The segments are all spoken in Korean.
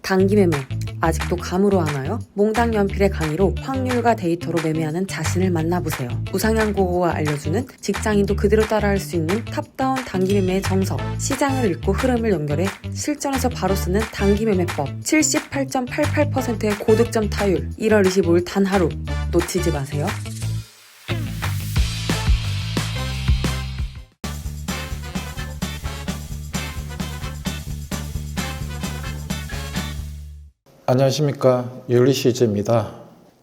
단기 매매 아직도 감으로 하나요? 몽당 연필의 강의로 확률과 데이터로 매매하는 자신을 만나보세요. 우상향 고고가 알려주는 직장인도 그대로 따라할 수 있는 탑다운 단기 매매의 정석, 시장을 읽고 흐름을 연결해 실전에서 바로 쓰는 단기 매매법, 78.88%의 고득점 타율, 1월 25일 단 하루 놓치지 마세요. 안녕하십니까, 율리시즈입니다.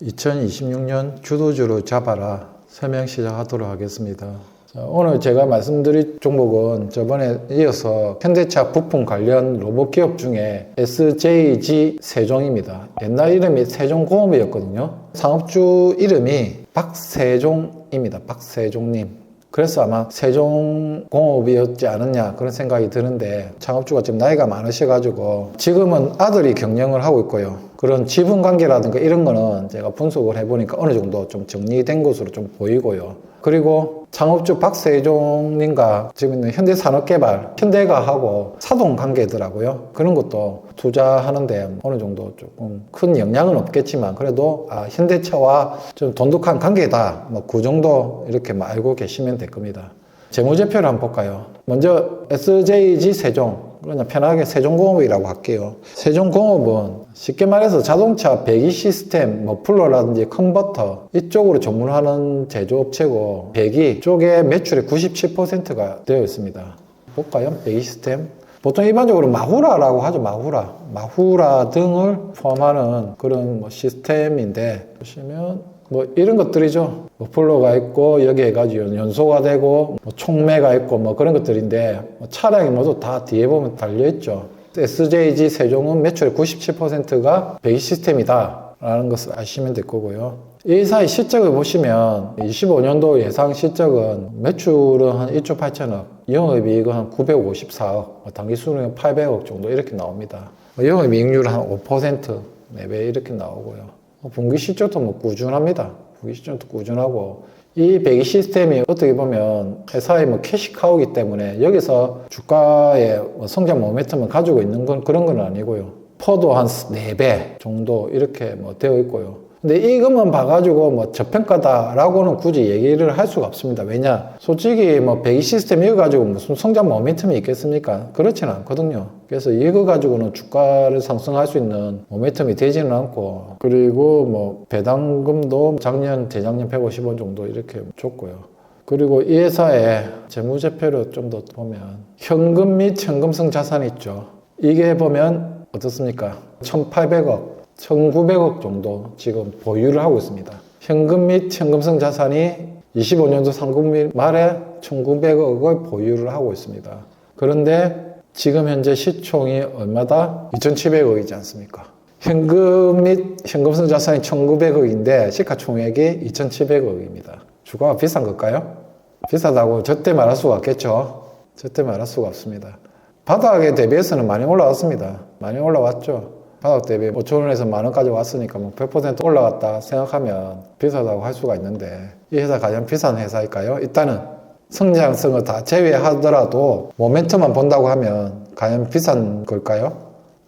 2026년 주도주로 잡아라 설명 시작하도록 하겠습니다. 자, 오늘 제가 말씀드릴 종목은 저번에 이어서 현대차 부품 관련 로봇 기업 중에 SJG 세종입니다. 옛날 이름이 세종공업이었거든요. 상업주 이름이 박세종입니다. 박세종님. 그래서 아마 세종공업이었지 않았냐 그런 생각이 드는데, 창업주가 지금 나이가 많으셔가지고 지금은 아들이 경영을 하고 있고요. 그런 지분관계라든가 이런 거는 제가 분석을 해보니까 어느 정도 좀 정리된 것으로 좀 보이고요. 그리고 창업주 박세종님과 지금 있는 현대산업개발, 현대가 하고 사동관계더라고요. 그런 것도 투자하는데 어느 정도 조금 큰 영향은 없겠지만 그래도 현대차와 좀 돈독한 관계다, 뭐 그 정도 이렇게 알고 계시면 될 겁니다. 재무제표를 한번 볼까요? 먼저 SJG 세종, 그냥 편하게 세종공업이라고 할게요. 세종공업은 쉽게 말해서 자동차 배기 시스템, 머플러라든지 컨버터 이쪽으로 전문하는 제조업체고, 배기 쪽에 매출의 97%가 되어 있습니다. 볼까요? 배기 시스템. 보통 일반적으로 마후라라고 하죠. 마후라 등을 포함하는 그런 시스템인데, 보시면 뭐 이런 것들이죠. 머플러가 있고 여기 해가지고 연소가 되고 촉매가 있고 뭐 그런 것들인데, 차량이 모두 다 뒤에 보면 달려있죠. SJG 세종은 매출의 97%가 배기 시스템이다 라는 것을 아시면 될 거고요. 이 회사의 실적을 보시면 25년도 예상 실적은 매출은 한 1조 8천억, 영업이익은 한 954억, 당기순이익은 800억 정도 이렇게 나옵니다. 영업이익률은 한 5%, 4배 이렇게 나오고요. 분기 실적도 뭐 꾸준합니다. 분기 실적도 꾸준하고, 이 배기 시스템이 어떻게 보면 회사의 뭐 캐시카우이기 때문에 여기서 주가의 성장 모멘텀을 가지고 있는 건 그런 건 아니고요. 퍼도 한 4배 정도 이렇게 뭐 되어 있고요. 근데 이것만 봐가지고 뭐 저평가다라고는 굳이 얘기를 할 수가 없습니다. 왜냐? 솔직히 뭐 배기 시스템 이거 가지고 무슨 성장 모멘텀이 있겠습니까? 그렇지는 않거든요. 그래서 이거 가지고는 주가를 상승할 수 있는 모멘텀이 되지는 않고, 그리고 뭐 배당금도 작년, 재작년 150원 정도 이렇게 줬고요. 그리고 이 회사의 재무제표를 좀 더 보면 현금 및 현금성 자산이 있죠. 이게 보면 어떻습니까? 1,800억, 1,900억 정도 지금 보유를 하고 있습니다. 현금 및 현금성 자산이 25년도 3분기 말에 1,900억을 보유를 하고 있습니다. 그런데 지금 현재 시총이 얼마다? 2,700억이지 않습니까? 현금 및 현금성 자산이 1,900억인데 시가총액이 2,700억입니다. 주가가 비싼 걸까요? 비싸다고 절대 말할 수가 없겠죠. 절대 말할 수가 없습니다. 바닥에 대비해서는 많이 올라왔습니다. 많이 올라왔죠. 바닥 대비 5천원에서 만원까지 왔으니까 뭐 100% 올라갔다 생각하면 비싸다고 할 수가 있는데, 이 회사 가장 비싼 회사일까요? 일단은 성장성을 다 제외하더라도 모멘텀만 본다고 하면 과연 비싼 걸까요?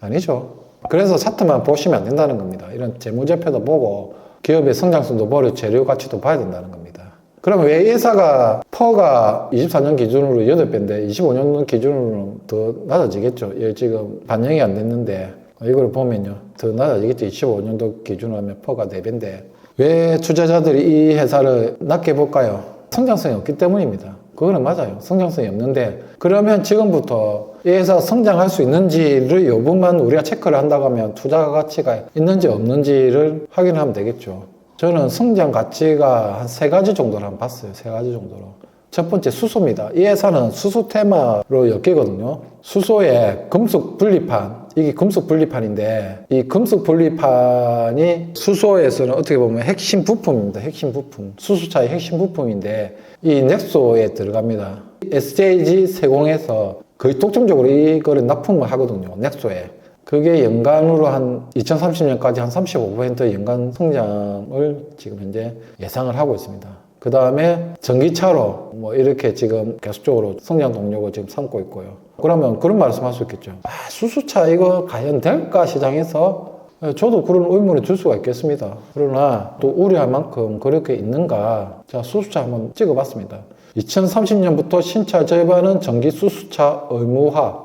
아니죠. 그래서 차트만 보시면 안 된다는 겁니다. 이런 재무제표도 보고 기업의 성장성도 보고 재료 가치도 봐야 된다는 겁니다. 그러면 왜 이 회사가 퍼가 24년 기준으로 8배인데 25년 기준으로는 더 낮아지겠죠? 얘 지금 반영이 안 됐는데 이걸 보면요, 더 낮아지겠죠. 25년도 기준으로 하면 퍼가 4배인데 왜 투자자들이 이 회사를 낮게 볼까요? 성장성이 없기 때문입니다. 그거는 맞아요. 성장성이 없는데, 그러면 지금부터 이 회사가 성장할 수 있는지를 요 부분만 우리가 체크를 한다고 하면 투자 가치가 있는지 없는지를 확인하면 되겠죠. 저는 성장 가치가 한 3가지 정도를 한번 봤어요. 3가지 정도로. 첫 번째, 수소입니다. 이 회사는 수소 테마로 엮이거든요. 수소의 금속 분리판, 이게 금속 분리판인데, 이 금속 분리판이 수소에서는 어떻게 보면 핵심 부품입니다. 핵심 부품. 수소차의 핵심 부품인데, 이 넥소에 들어갑니다. SJG 세공에서 거의 독점적으로 이거를 납품을 하거든요. 넥소에. 그게 연간으로 한 2030년까지 한 35% 연간 성장을 지금 현재 예상을 하고 있습니다. 그 다음에 전기차로 뭐 이렇게 지금 계속적으로 성장 동력을 지금 삼고 있고요. 그러면 그런 말씀 할 수 있겠죠. 수소차 이거 과연 될까 시장에서? 저도 그런 의문을 들 수가 있겠습니다. 그러나 또 우려할 만큼 그렇게 있는가? 자, 수소차 한번 찍어봤습니다. 2030년부터 신차 절반은 전기 수소차 의무화.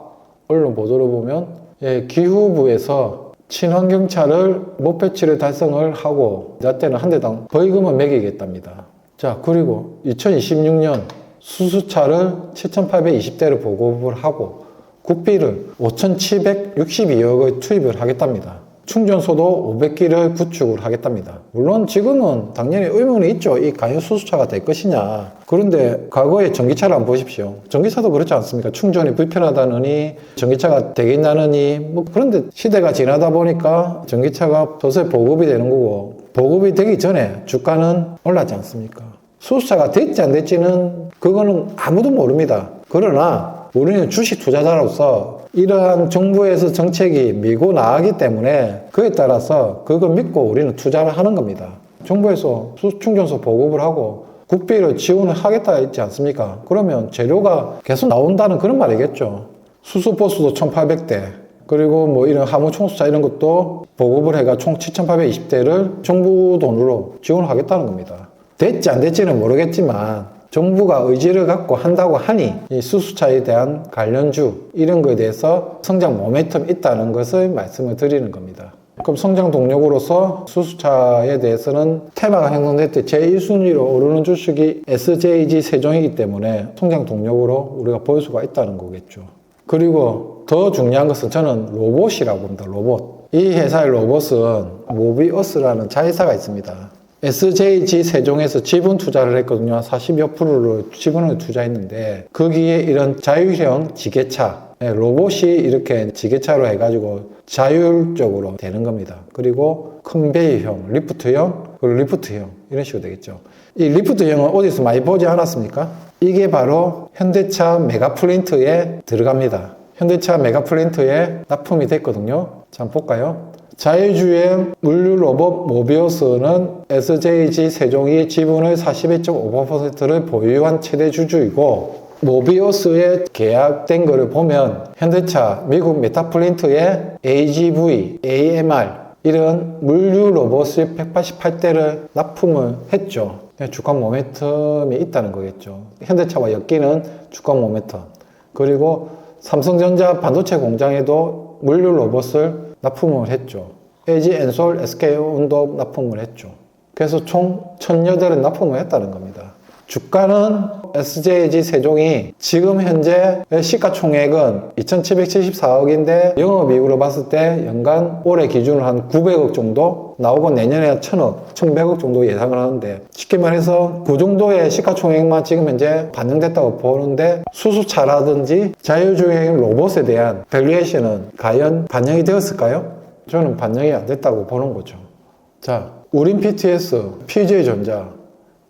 언론 보도를 보면 기후부에서 친환경차를 목표치를 달성을 하고 자때는 한 대당 벌금을 매기겠답니다. 자, 그리고 2026년 수소차를 7,820대를 보급을 하고 국비를 5,762억을 투입을 하겠답니다. 충전소도 500기를 구축을 하겠답니다. 물론 지금은 당연히 의문이 있죠. 이 과연 수소차가 될 것이냐. 그런데 과거의 전기차를 한번 보십시오. 전기차도 그렇지 않습니까? 충전이 불편하다느니 전기차가 되겠냐느니 뭐 그런데 시대가 지나다 보니까 전기차가 서서히 보급이 되는 거고 보급이 되기 전에 주가는 올랐지 않습니까? 수소차가 됐지 안 됐지는 그거는 아무도 모릅니다. 그러나 우리는 주식 투자자로서 이러한 정부에서 정책이 밀고 나가기 때문에 그에 따라서 그걸 믿고 우리는 투자를 하는 겁니다. 정부에서 수충전소 보급을 하고 국비를 지원을 하겠다 했지 않습니까? 그러면 재료가 계속 나온다는 그런 말이겠죠. 수소버스도 1,800대 그리고 뭐 이런 화물총수차 이런 것도 보급을 해가 총 7,820대를 정부 돈으로 지원을 하겠다는 겁니다. 됐지 안 됐지는 모르겠지만 정부가 의지를 갖고 한다고 하니 이 수소차에 대한 관련주 이런 거에 대해서 성장 모멘텀이 있다는 것을 말씀을 드리는 겁니다. 그럼 성장 동력으로서 수소차에 대해서는 테마가 형성될 때 제1순위로 오르는 주식이 SJG 세종이기 때문에 성장 동력으로 우리가 볼 수가 있다는 거겠죠. 그리고 더 중요한 것은 저는 로봇이라고 봅니다. 로봇. 이 회사의 로봇은 모비어스라는 자회사가 있습니다. SJG 세종에서 지분 투자를 했거든요. 40여 프로를 지분을 투자했는데 거기에 이런 자율형 지게차, 로봇이 이렇게 지게차로 해가지고 자율적으로 되는 겁니다. 그리고 컨베이형, 리프트형, 그리고 리프트형 이런 식으로 되겠죠. 이 리프트형은 어디서 많이 보지 않았습니까? 이게 바로 현대차 메가플랜트에 들어갑니다. 현대차 메가플랜트에 납품이 됐거든요. 자, 한번 볼까요? 자율주행 물류 로봇 모비어스는 SJG 세종이 지분의 42.5%를 보유한 최대 주주이고 모비어스에 계약된 거를 보면 현대차 미국 메타플랜트의 AGV, AMR 이런 물류 로봇이 188대를 납품을 했죠. 주가 모멘텀이 있다는 거겠죠. 현대차와 엮이는 주가 모멘텀. 그리고 삼성전자 반도체 공장에도 물류 로봇을 납품을 했죠. LG 엔솔, SK온도 납품을 했죠. 그래서 총 1,008을 납품을 했다는 겁니다. 주가는 SJG 세종이 지금 현재 시가총액은 2,774억인데 영업이익으로 봤을 때 연간 올해 기준으로 한 900억 정도 나오고 내년에 1,000억, 1,100억 정도 예상을 하는데 쉽게 말해서 그 정도의 시가총액만 지금 현재 반영됐다고 보는데 수소차라든지 자율주행 로봇에 대한 밸류에이션은 과연 반영이 되었을까요? 저는 반영이 안 됐다고 보는 거죠. 자, 우린 PTS, PJ전자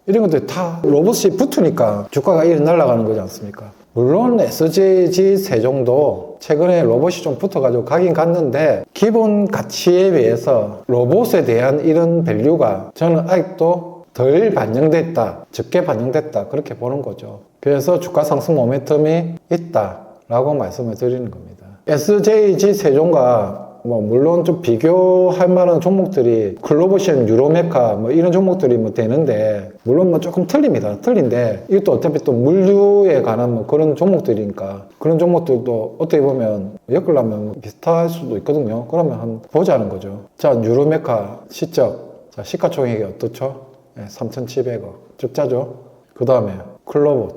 이런 것들 다 로봇이 붙으니까 주가가 이리 날아가는 거지 않습니까? 물론 SJG 세종도 최근에 로봇이 좀 붙어가지고 가긴 갔는데 기본 가치에 비해서 로봇에 대한 이런 밸류가 저는 아직도 덜 반영됐다, 적게 반영됐다 그렇게 보는 거죠. 그래서 주가 상승 모멘텀이 있다라고 말씀을 드리는 겁니다. SJG 세종과 물론 좀 비교할 만한 종목들이 클로버션, 유로메카 이런 종목들이 되는데 물론 조금 틀립니다. 틀린데 이것도 어차피 또 물류에 관한 그런 종목들이니까 그런 종목들도 어떻게 보면 엮으려면 비슷할 수도 있거든요. 그러면 한번 보자는 거죠. 자, 유로메카 시적, 자, 시가총액이 어떻죠? 3,700억 적자죠. 그 다음에 클로버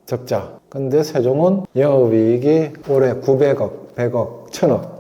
적자. 근데 세종은 영업이익이 올해 900억, 100억, 1000억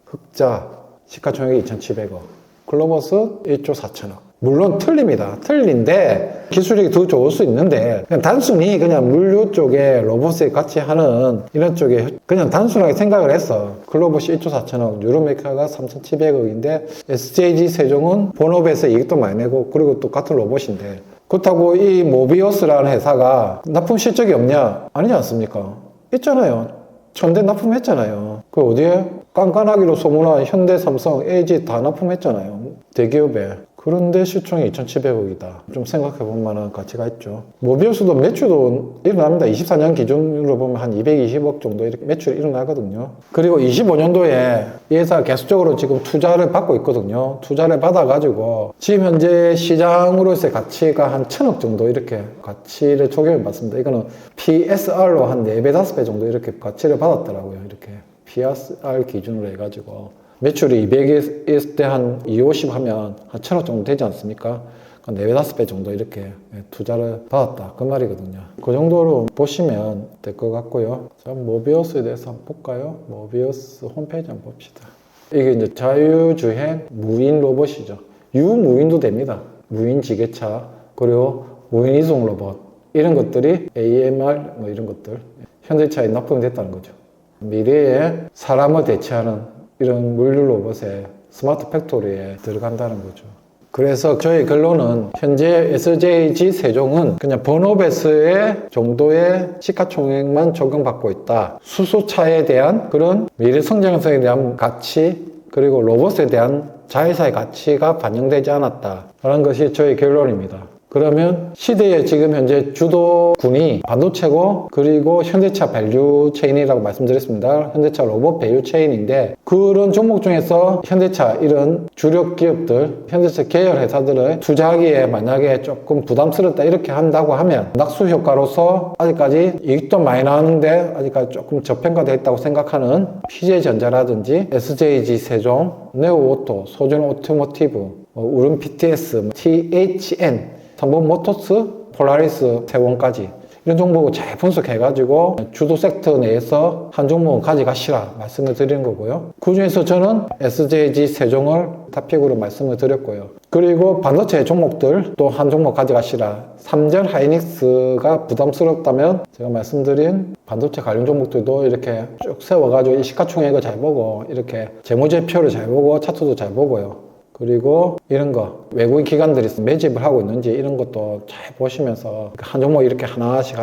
흑자, 시가총액이 2,700억, 클로버스 1조 4천억. 물론 틀립니다. 틀린데 기술력이 더 좋을 수 있는데 그냥 단순히 그냥 물류 쪽에 로봇에 같이 하는 이런 쪽에 그냥 단순하게 생각을 해서 클로버시 1조 4천억, 유로메카가 3,700억인데 SJG 세종은 본업에서 이익도 많이 내고 그리고 또 같은 로봇인데 그렇다고 이 모비어스라는 회사가 납품 실적이 없냐? 아니지 않습니까? 있잖아요. 1,000대 납품했잖아요. 그 어디에? 깐깐하기로 소문난 현대, 삼성, LG 다 납품했잖아요. 대기업에. 그런데 시총이 2,700억이다. 좀 생각해 볼 만한 가치가 있죠. 모비우스도 매출도 일어납니다. 24년 기준으로 보면 한 220억 정도 이렇게 매출이 일어나거든요. 그리고 25년도에 이 회사가 계속적으로 지금 투자를 받고 있거든요. 투자를 받아가지고 지금 현재 시장으로서의 가치가 한 1,000억 정도 이렇게 가치를 적용해 봤습니다. 이거는 PSR로 한 4배, 5배 정도 이렇게 가치를 받았더라고요. 이렇게 PSR 기준으로 해가지고. 매출이 200일 때 한 250 하면 한 1,000억 정도 되지 않습니까? 4배, 5배 정도 이렇게 투자를 받았다. 그 말이거든요. 그 정도로 보시면 될 것 같고요. 자, 모비우스에 대해서 한번 볼까요? 모비우스 홈페이지 한번 봅시다. 이게 이제 자유주행 무인 로봇이죠. 유무인도 됩니다. 무인 지게차, 그리고 무인 이송 로봇. 이런 것들이 AMR, 뭐 이런 것들. 현대차에 납품됐다는 거죠. 미래에 사람을 대체하는 이런 물류 로봇의 스마트 팩토리에 들어간다는 거죠. 그래서 저희 결론은 현재 SJG 세종은 그냥 번호배수의 정도의 시가총액만 적용받고 있다. 수소차에 대한 그런 미래 성장성에 대한 가치, 그리고 로봇에 대한 자회사의 가치가 반영되지 않았다라는 것이 저희 결론입니다. 그러면 시대의 지금 현재 주도군이 반도체고, 그리고 현대차 밸류 체인이라고 말씀드렸습니다. 현대차 로봇 밸류 체인인데, 그런 종목 중에서 현대차 이런 주력 기업들, 현대차 계열 회사들을 투자하기에 만약에 조금 부담스럽다 이렇게 한다고 하면 낙수 효과로서 아직까지 이익도 많이 나오는데 아직까지 조금 저평가되어 있다고 생각하는 PJ전자라든지 SJG 세종, 네오오토, 소준 오토모티브, 우름 PTS, THN, 삼성모터스, 폴라리스, 세원까지 이런 종목을 잘 분석해가지고 주도 섹터 내에서 한 종목은 가져가시라 말씀을 드리는 거고요. 그 중에서 저는 SJG 세종을 탑픽으로 말씀을 드렸고요. 그리고 반도체 종목들 또 한 종목 가져가시라. 삼전 하이닉스가 부담스럽다면 제가 말씀드린 반도체 관련 종목들도 이렇게 쭉 세워가지고 이 시가총액을 잘 보고, 이렇게 재무제표를 잘 보고, 차트도 잘 보고요. 그리고 이런 거 외국인 기관들이 매집을 하고 있는지 이런 것도 잘 보시면서 한 종목 이렇게 하나씩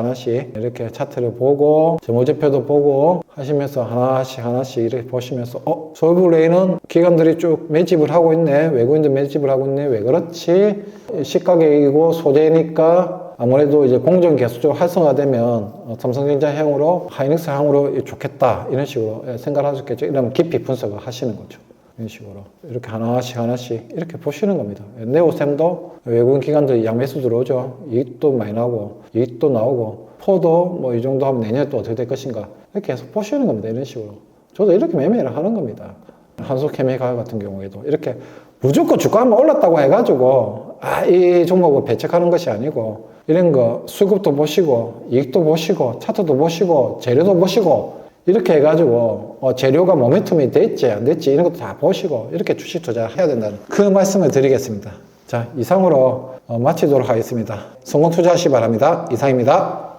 이렇게 차트를 보고 재무제표도 보고 하시면서 하나씩 이렇게 보시면서 솔브레인은 기관들이 쭉 매집을 하고 있네, 외국인들 매집을 하고 있네, 왜 그렇지? 시가격이고 소재니까 아무래도 이제 공정 계속적으로 활성화되면 삼성전자형으로 하이닉스 향으로 좋겠다, 이런 식으로 생각을 하셨겠죠. 이러면 깊이 분석을 하시는 거죠. 이런 식으로 이렇게 하나씩 이렇게 보시는 겁니다. 네오셈도 외국인 기관들이 양매수 들어오죠. 이익도 많이 나고 이익도 나오고, 포도 뭐 이 정도 하면 내년에 또 어떻게 될 것인가, 이렇게 계속 보시는 겁니다. 이런 식으로 저도 이렇게 매매를 하는 겁니다. 한솔케미칼 같은 경우에도 이렇게 무조건 주가만 올랐다고 해가지고 이 종목을 배척하는 것이 아니고, 이런 거 수급도 보시고 이익도 보시고 차트도 보시고 재료도 보시고 이렇게 해가지고 재료가 모멘텀이 됐지 안 됐지 이런 것도 다 보시고 이렇게 주식 투자를 해야 된다는 그 말씀을 드리겠습니다. 자, 이상으로 마치도록 하겠습니다. 성공 투자하시기 바랍니다. 이상입니다.